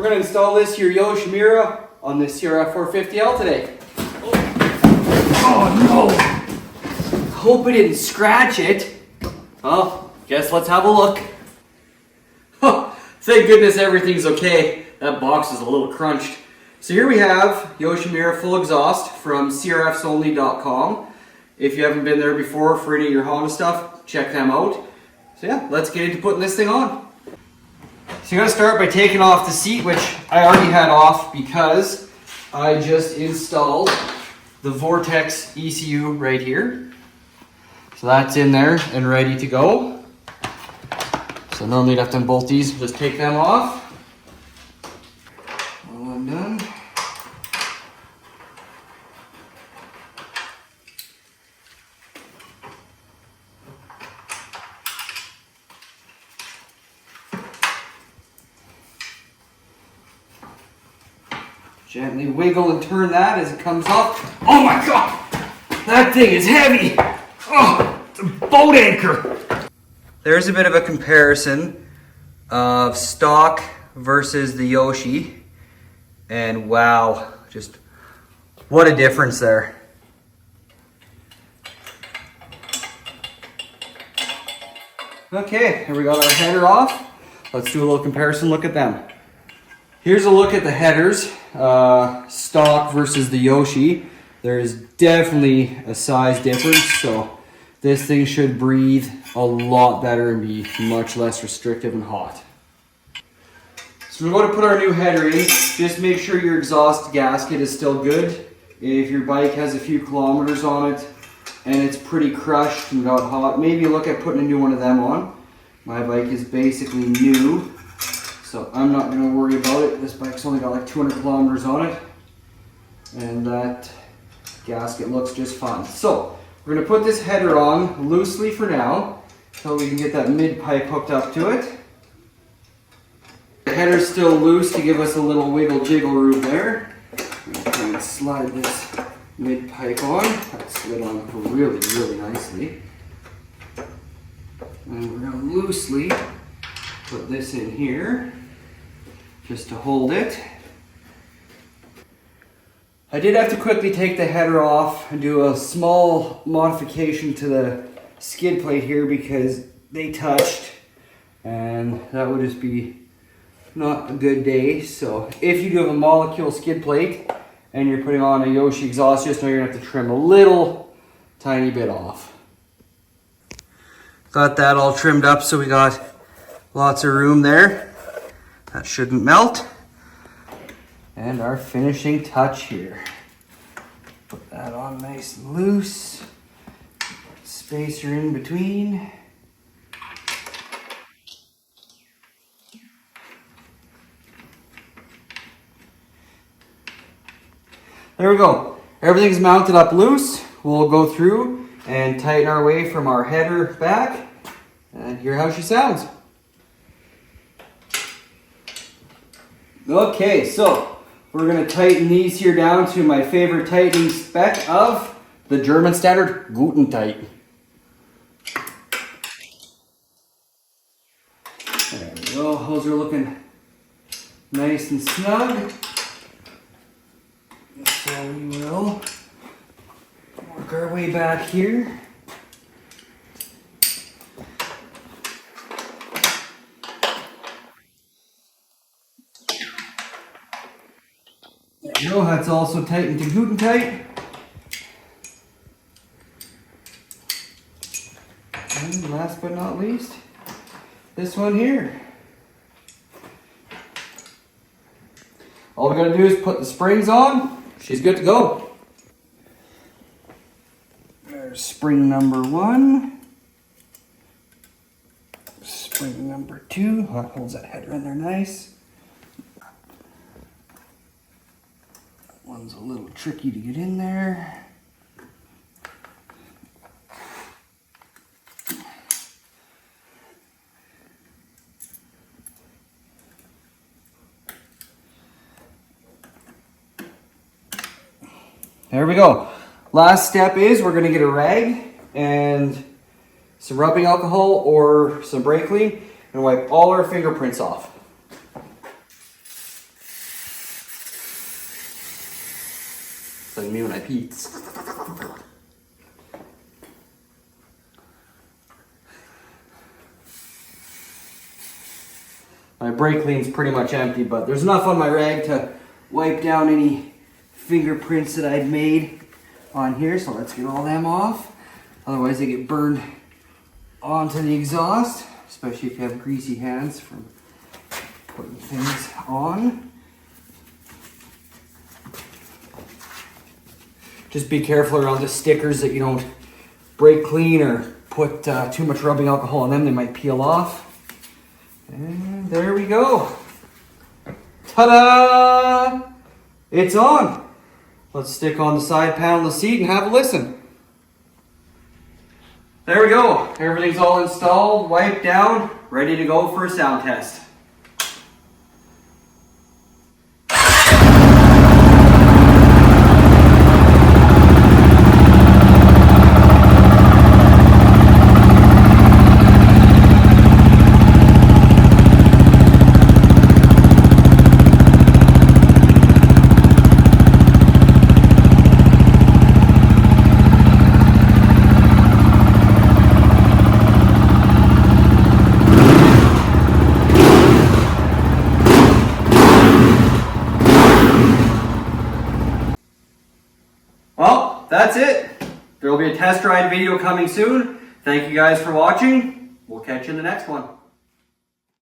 We're going to install this here Yoshimura on this CRF 450L today. Oh no! Hope I didn't scratch it. Well, guess let's have a look. Oh, thank goodness everything's okay. That box is a little crunched. So here we have Yoshimura full exhaust from crfsonly.com. If you haven't been there before for any of your Honda stuff, check them out. So yeah, let's get into putting this thing on. So you gotta start by taking off the seat, which I already had off because I just installed the Vortex ECU right here. So that's in there and ready to go. So normally you'd have to unbolt these, just take them off. All I'm done. Gently wiggle and turn that as it comes up. Oh my God! That thing is heavy! Oh, it's a boat anchor! There's a bit of a comparison of stock versus the Yoshi. And wow, just what a difference there. Okay, here we got our header off. Let's do a little comparison look at them. Here's a look at the headers, stock versus the Yoshi. There is definitely a size difference, so this thing should breathe a lot better and be much less restrictive and hot. So we're going to put our new header in. Just make sure your exhaust gasket is still good. If your bike has a few kilometers on it and it's pretty crushed and got hot, maybe look at putting a new one of them on. My bike is basically new, so I'm not going to worry about it. This bike's only got like 200 kilometers on it, and that gasket looks just fine. So we're going to put this header on loosely for now, so we can get that mid pipe hooked up to it. The header's still loose to give us a little wiggle jiggle room there. I'm going to try and slide this mid pipe on. That slid on really, really nicely. And we're going to loosely put this in here just to hold it. I did have to quickly take the header off and do a small modification to the skid plate here because they touched, and that would just be not a good day. So if you do have a molecule skid plate and you're putting on a Yoshi exhaust, just know you're gonna have to trim a little tiny bit off. Got that all trimmed up, so we got lots of room there. That shouldn't melt. And our finishing touch here. Put that on nice and loose. Spacer in between. There we go. Everything's mounted up loose. We'll go through and tighten our way from our header back and hear how she sounds. Okay, so we're going to tighten these here down to my favorite tightening spec of the German standard Guten Tight. There we go, hose are looking nice and snug. So we will work our way back here. There we go, that's also tightened to Guten Tight. And last but not least, this one here. All we gotta do is put the springs on. She's good to go. There's spring number 1. Spring number 2. That holds that header in there nice. One's a little tricky to get in there. There we go. Last step is we're going to get a rag and some rubbing alcohol or some brake clean and wipe all our fingerprints off. than me when I pee. My brake clean's pretty much empty, but there's enough on my rag to wipe down any fingerprints that I'd made on here. So let's get all them off. Otherwise they get burned onto the exhaust, especially if you have greasy hands from putting things on. Just be careful around the stickers that you don't brake clean or put too much rubbing alcohol on them. They might peel off. And there we go. Ta-da! It's on. Let's stick on the side panel of the seat and have a listen. There we go. Everything's all installed, wiped down, ready to go for a sound test. Well, that's it. There will be a test ride video coming soon. Thank you guys for watching. We'll catch you in the next one.